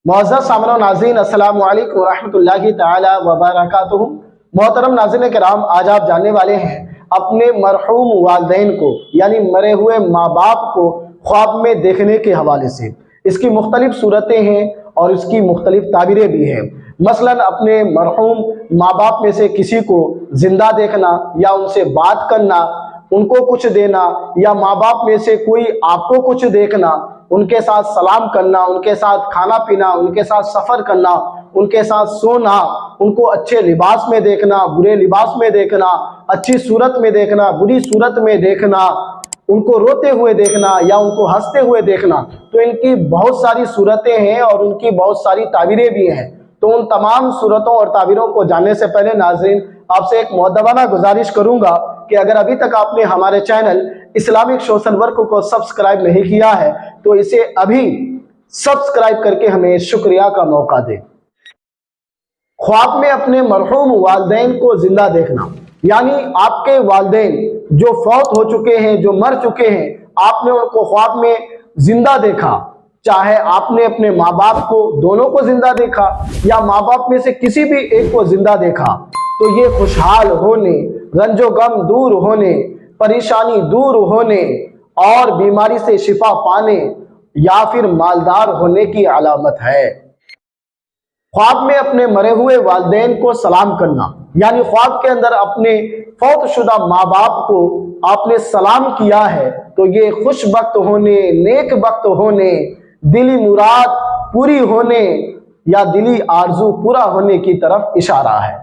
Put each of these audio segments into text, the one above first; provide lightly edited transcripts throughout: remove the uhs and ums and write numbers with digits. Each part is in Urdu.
معزز سامعین و ناظرین، السلام علیکم ورحمۃ اللہ تعالی وبرکاتہ۔ محترم ناظرین کرام، آج آپ جاننے والے ہیں اپنے مرحوم والدین کو یعنی مرے ہوئے ماں باپ کو خواب میں دیکھنے کے حوالے سے۔ اس کی مختلف صورتیں ہیں اور اس کی مختلف تعبیریں بھی ہیں۔ مثلا اپنے مرحوم ماں باپ میں سے کسی کو زندہ دیکھنا یا ان سے بات کرنا، ان کو کچھ دینا، یا ماں باپ میں سے کوئی آپ کو کچھ دیکھنا، ان کے ساتھ سلام کرنا، ان کے ساتھ کھانا پینا، ان کے ساتھ سفر کرنا، ان کے ساتھ سونا، ان کو اچھے لباس میں دیکھنا، برے لباس میں دیکھنا، اچھی صورت میں دیکھنا، بری صورت میں دیکھنا، ان کو روتے ہوئے دیکھنا یا ان کو ہنستے ہوئے دیکھنا۔ تو ان کی بہت ساری صورتیں ہیں اور ان کی بہت ساری تعبیریں بھی ہیں۔ تو ان تمام صورتوں اور تعبیروں کو جاننے سے پہلے ناظرین آپ سے ایک مؤدبانہ گزارش کروں گا کہ اگر ابھی تک آپ نے ہمارے چینل اسلامک سوشل ورک کو سبسکرائب نہیں کیا ہے تو اسے ابھی سبسکرائب کر کے ہمیں شکریہ کا موقع دیں۔ خواب میں اپنے مرحوم والدین کو زندہ دیکھنا، یعنی آپ کے والدین جو فوت ہو چکے ہیں، جو مر چکے ہیں، آپ نے ان کو خواب میں زندہ دیکھا، چاہے آپ نے اپنے ماں باپ کو دونوں کو زندہ دیکھا یا ماں باپ میں سے کسی بھی ایک کو زندہ دیکھا، تو یہ خوشحال ہونے، رنج و غم دور ہونے، پریشانی دور ہونے اور بیماری سے شفا پانے یا پھر مالدار ہونے کی علامت ہے۔ خواب میں اپنے مرے ہوئے والدین کو سلام کرنا، یعنی خواب کے اندر اپنے فوت شدہ ماں باپ کو آپ نے سلام کیا ہے تو یہ خوش بخت ہونے، نیک بخت ہونے، دلی مراد پوری ہونے یا دلی آرزو پورا ہونے کی طرف اشارہ ہے۔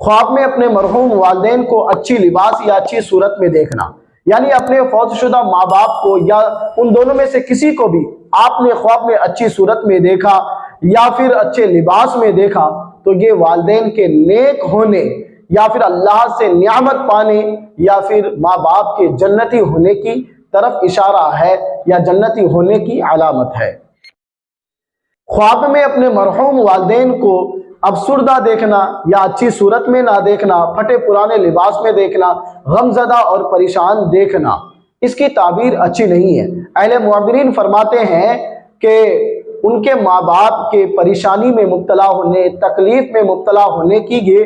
خواب میں اپنے مرحوم والدین کو اچھی لباس یا اچھی صورت میں دیکھنا، یعنی اپنے فوت شدہ ماں باپ کو یا ان دونوں میں سے کسی کو بھی آپ نے خواب میں اچھی صورت میں دیکھا یا پھر اچھے لباس میں دیکھا تو یہ والدین کے نیک ہونے یا پھر اللہ سے نعمت پانے یا پھر ماں باپ کے جنتی ہونے کی طرف اشارہ ہے یا جنتی ہونے کی علامت ہے۔ خواب میں اپنے مرحوم والدین کو افسردہ دیکھنا یا اچھی صورت میں نہ دیکھنا، پھٹے پرانے لباس میں دیکھنا، غم زدہ اور پریشان دیکھنا، اس کی تعبیر اچھی نہیں ہے۔ اہل معبرین فرماتے ہیں کہ ان کے ماں باپ کے پریشانی میں مبتلا ہونے، تکلیف میں مبتلا ہونے کی یہ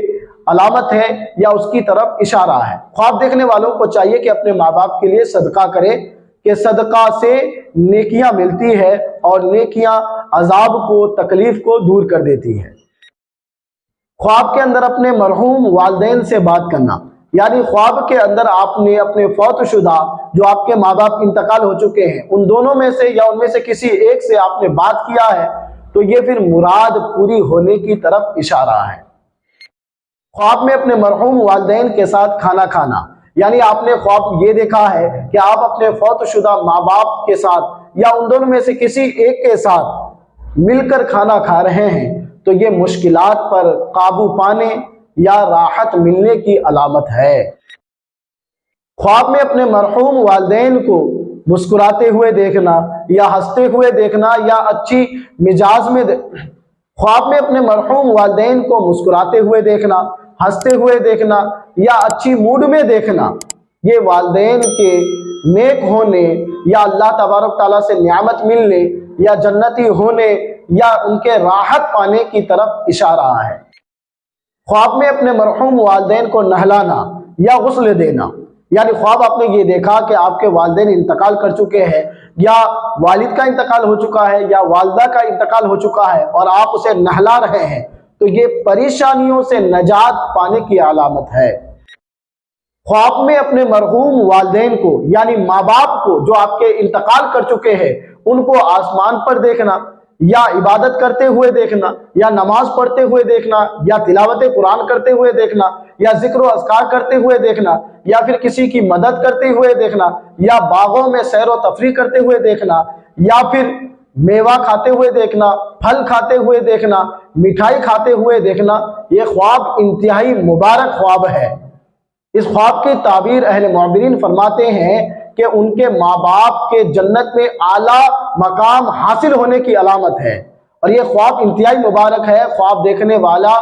علامت ہے یا اس کی طرف اشارہ ہے۔ خواب دیکھنے والوں کو چاہیے کہ اپنے ماں باپ کے لیے صدقہ کرے کہ صدقہ سے نیکیاں ملتی ہے اور نیکیاں عذاب کو، تکلیف کو دور کر دیتی ہے۔ خواب کے اندر اپنے مرحوم والدین سے بات کرنا، یعنی خواب کے اندر آپ نے اپنے فوت شدہ جو آپ کے ماں باپ انتقال ہو چکے ہیں ان دونوں میں سے یا ان میں سے کسی ایک سے آپ نے بات کیا ہے تو یہ پھر مراد پوری ہونے کی طرف اشارہ ہے۔ خواب میں اپنے مرحوم والدین کے ساتھ کھانا کھانا، یعنی آپ نے خواب یہ دیکھا ہے کہ آپ اپنے فوت شدہ ماں باپ کے ساتھ یا ان دونوں میں سے کسی ایک کے ساتھ مل کر کھانا کھا رہے ہیں تو یہ مشکلات پر قابو پانے یا راحت ملنے کی علامت ہے۔ خواب میں اپنے مرحوم والدین کو مسکراتے ہوئے دیکھنا یا ہنستے ہوئے دیکھنا یا اچھی مزاج میں خواب میں اپنے مرحوم والدین کو مسکراتے ہوئے دیکھنا، ہنستے ہوئے دیکھنا یا اچھی موڈ میں دیکھنا، یہ والدین کے نیک ہونے یا اللہ تبارک تعالیٰ سے نعمت ملنے یا جنتی ہونے یا ان کے راحت پانے کی طرف اشارہ ہے۔ خواب میں اپنے مرحوم والدین کو نہلانا یا غسل دینا، یعنی خواب آپ نے یہ دیکھا کہ آپ کے والدین انتقال کر چکے ہیں یا والد کا انتقال ہو چکا ہے یا والدہ کا انتقال ہو چکا ہے اور آپ اسے نہلا رہے ہیں تو یہ پریشانیوں سے نجات پانے کی علامت ہے۔ خواب میں اپنے مرحوم والدین کو یعنی ماں باپ کو جو آپ کے انتقال کر چکے ہیں ان کو آسمان پر دیکھنا یا عبادت کرتے ہوئے دیکھنا یا نماز پڑھتے ہوئے دیکھنا یا تلاوت قرآن کرتے ہوئے دیکھنا یا ذکر و اذکار کرتے ہوئے دیکھنا یا پھر کسی کی مدد کرتے ہوئے دیکھنا یا باغوں میں سیر و تفریح کرتے ہوئے دیکھنا یا پھر میوہ کھاتے ہوئے دیکھنا، پھل کھاتے ہوئے دیکھنا، مٹھائی کھاتے ہوئے دیکھنا، یہ خواب انتہائی مبارک خواب ہے۔ اس خواب کی تعبیر اہل معبرین فرماتے ہیں کہ ان کے ماں باپ کے جنت میں اعلیٰ مقام حاصل ہونے کی علامت ہے، اور یہ خواب انتہائی مبارک ہے۔ خواب دیکھنے والا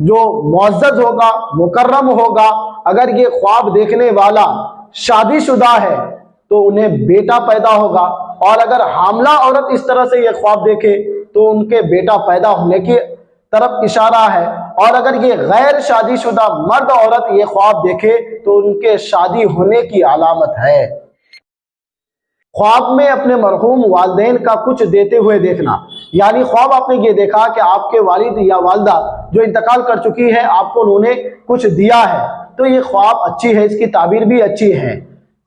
جو معزز ہوگا، مکرم ہوگا، اگر یہ خواب دیکھنے والا شادی شدہ ہے تو انہیں بیٹا پیدا ہوگا، اور اگر حاملہ عورت اس طرح سے یہ خواب دیکھے تو ان کے بیٹا پیدا ہونے کی طرف اشارہ ہے، اور اگر یہ غیر شادی شدہ مرد عورت یہ خواب دیکھے تو ان کے شادی ہونے کی علامت ہے۔ خواب میں اپنے مرحوم والدین کا کچھ دیتے ہوئے دیکھنا، یعنی خواب آپ نے یہ دیکھا کہ آپ کے والد یا والدہ جو انتقال کر چکی ہے آپ کو انہوں نے کچھ دیا ہے، تو یہ خواب اچھی ہے، اس کی تعبیر بھی اچھی ہے۔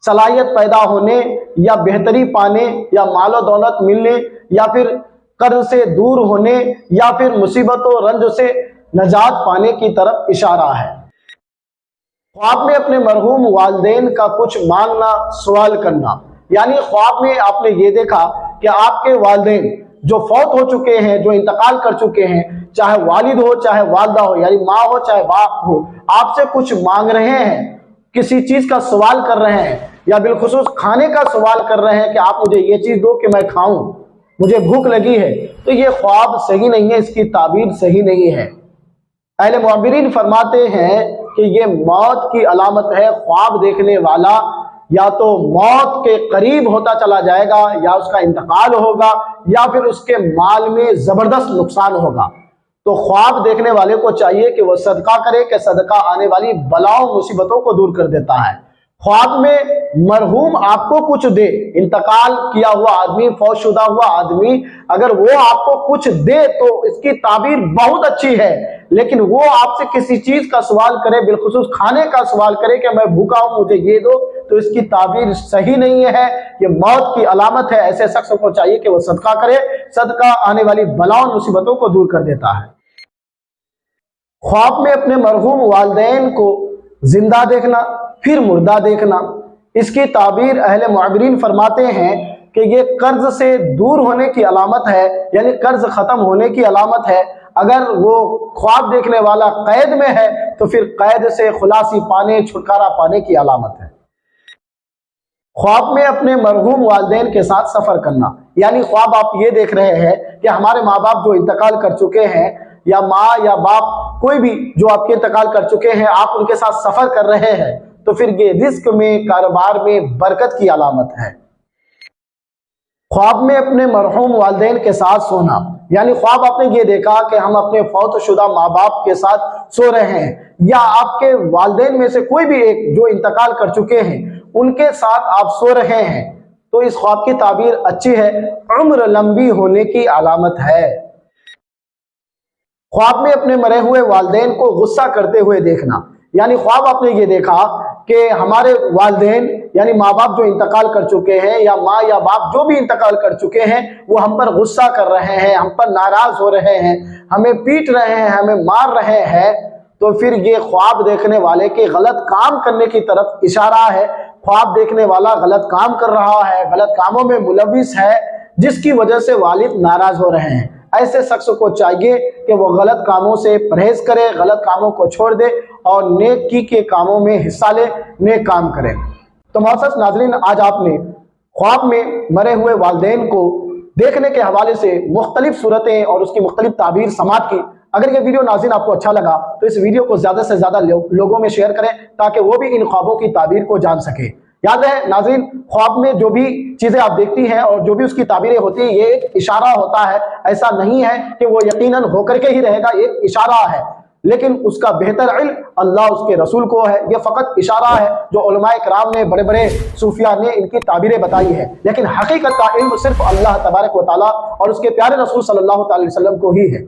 صلاحیت پیدا ہونے یا بہتری پانے یا مال و دولت ملنے یا پھر قرض سے دور ہونے یا پھر مصیبت و رنج سے نجات پانے کی طرف اشارہ ہے۔ خواب میں اپنے مرحوم والدین کا کچھ مانگنا، سوال کرنا، یعنی خواب میں آپ نے یہ دیکھا کہ آپ کے والدین جو فوت ہو چکے ہیں، جو انتقال کر چکے ہیں، چاہے والد ہو چاہے والدہ ہو، یعنی ماں ہو چاہے باپ ہو، آپ سے کچھ مانگ رہے ہیں، کسی چیز کا سوال کر رہے ہیں، یا بالخصوص کھانے کا سوال کر رہے ہیں کہ آپ مجھے یہ چیز دو کہ میں کھاؤں، مجھے بھوک لگی ہے، تو یہ خواب صحیح نہیں ہے، اس کی تعبیر صحیح نہیں ہے۔ اہل معبرین فرماتے ہیں کہ یہ موت کی علامت ہے۔ خواب دیکھنے والا یا تو موت کے قریب ہوتا چلا جائے گا، یا اس کا انتقال ہوگا، یا پھر اس کے مال میں زبردست نقصان ہوگا۔ تو خواب دیکھنے والے کو چاہیے کہ وہ صدقہ کرے، کہ صدقہ آنے والی بلاؤں مصیبتوں کو دور کر دیتا ہے۔ خواب میں مرحوم آپ کو کچھ دے، انتقال کیا ہوا آدمی، فوت شدہ ہوا آدمی اگر وہ آپ کو کچھ دے تو اس کی تعبیر بہت اچھی ہے، لیکن وہ آپ سے کسی چیز کا سوال کرے، بالخصوص کھانے کا سوال کرے کہ میں بھوکا ہوں مجھے یہ دو، تو اس کی تعبیر صحیح نہیں ہے، یہ موت کی علامت ہے۔ ایسے شخص کو چاہیے کہ وہ صدقہ کرے، صدقہ آنے والی بلاؤں مصیبتوں کو دور کر دیتا ہے۔ خواب میں اپنے مرحوم والدین کو زندہ دیکھنا، پھر مردہ دیکھنا، اس کی تعبیر اہل معبرین فرماتے ہیں کہ یہ قرض سے دور ہونے کی علامت ہے، یعنی قرض ختم ہونے کی علامت ہے۔ اگر وہ خواب دیکھنے والا قید میں ہے تو پھر قید سے خلاصی پانے، چھٹکارا پانے کی علامت ہے۔ خواب میں اپنے مرحوم والدین کے ساتھ سفر کرنا، یعنی خواب آپ یہ دیکھ رہے ہیں کہ ہمارے ماں باپ جو انتقال کر چکے ہیں، یا ماں یا باپ کوئی بھی جو آپ کے انتقال کر چکے ہیں، آپ ان کے ساتھ سفر کر رہے ہیں، تو پھر یہ رزق میں، کاروبار میں برکت کی علامت ہے۔ خواب میں اپنے مرحوم والدین کے ساتھ سونا، یعنی خواب آپ نے یہ دیکھا کہ ہم اپنے فوت شدہ ماں باپ کے ساتھ سو رہے ہیں، یا آپ کے والدین میں سے کوئی بھی ایک جو انتقال کر چکے ہیں ان کے ساتھ آپ سو رہے ہیں، تو اس خواب کی تعبیر اچھی ہے، عمر لمبی ہونے کی علامت ہے۔ خواب میں اپنے مرے ہوئے والدین کو غصہ کرتے ہوئے دیکھنا، یعنی خواب آپ نے یہ دیکھا کہ ہمارے والدین یعنی ماں باپ جو انتقال کر چکے ہیں، یا ماں یا باپ جو بھی انتقال کر چکے ہیں، وہ ہم پر غصہ کر رہے ہیں، ہم پر ناراض ہو رہے ہیں، ہمیں پیٹ رہے ہیں، ہمیں مار رہے ہیں، تو پھر یہ خواب دیکھنے والے کے غلط کام کرنے کی طرف اشارہ ہے۔ خواب دیکھنے والا غلط کام کر رہا ہے، غلط کاموں میں ملوث ہے، جس کی وجہ سے والد ناراض ہو رہے ہیں۔ ایسے شخص کو چاہیے کہ وہ غلط کاموں سے پرہیز کرے، غلط کاموں کو چھوڑ دے اور نیکی کے کاموں میں حصہ لے، نیک کام کرے۔ تو معزز ناظرین، آج آپ نے خواب میں مرے ہوئے والدین کو دیکھنے کے حوالے سے مختلف صورتیں اور اس کی مختلف تعبیر سماعت کی۔ اگر یہ ویڈیو ناظرین آپ کو اچھا لگا تو اس ویڈیو کو زیادہ سے زیادہ لوگوں میں شیئر کریں تاکہ وہ بھی ان خوابوں کی تعبیر کو جان سکے۔ یاد رہے ناظرین، خواب میں جو بھی چیزیں آپ دیکھتی ہیں اور جو بھی اس کی تعبیریں ہوتی ہیں، یہ ایک اشارہ ہوتا ہے، ایسا نہیں ہے کہ وہ یقیناً ہو کر کے ہی رہے گا، ایک اشارہ ہے، لیکن اس کا بہتر علم اللہ اس کے رسول کو ہے۔ یہ فقط اشارہ ہے جو علماء کرام نے، بڑے بڑے صوفیاء نے ان کی تعبیریں بتائی ہیں، لیکن حقیقت کا علم صرف اللہ تبارک و تعالیٰ اور اس کے پیارے رسول صلی اللہ علیہ وسلم کو ہی ہے۔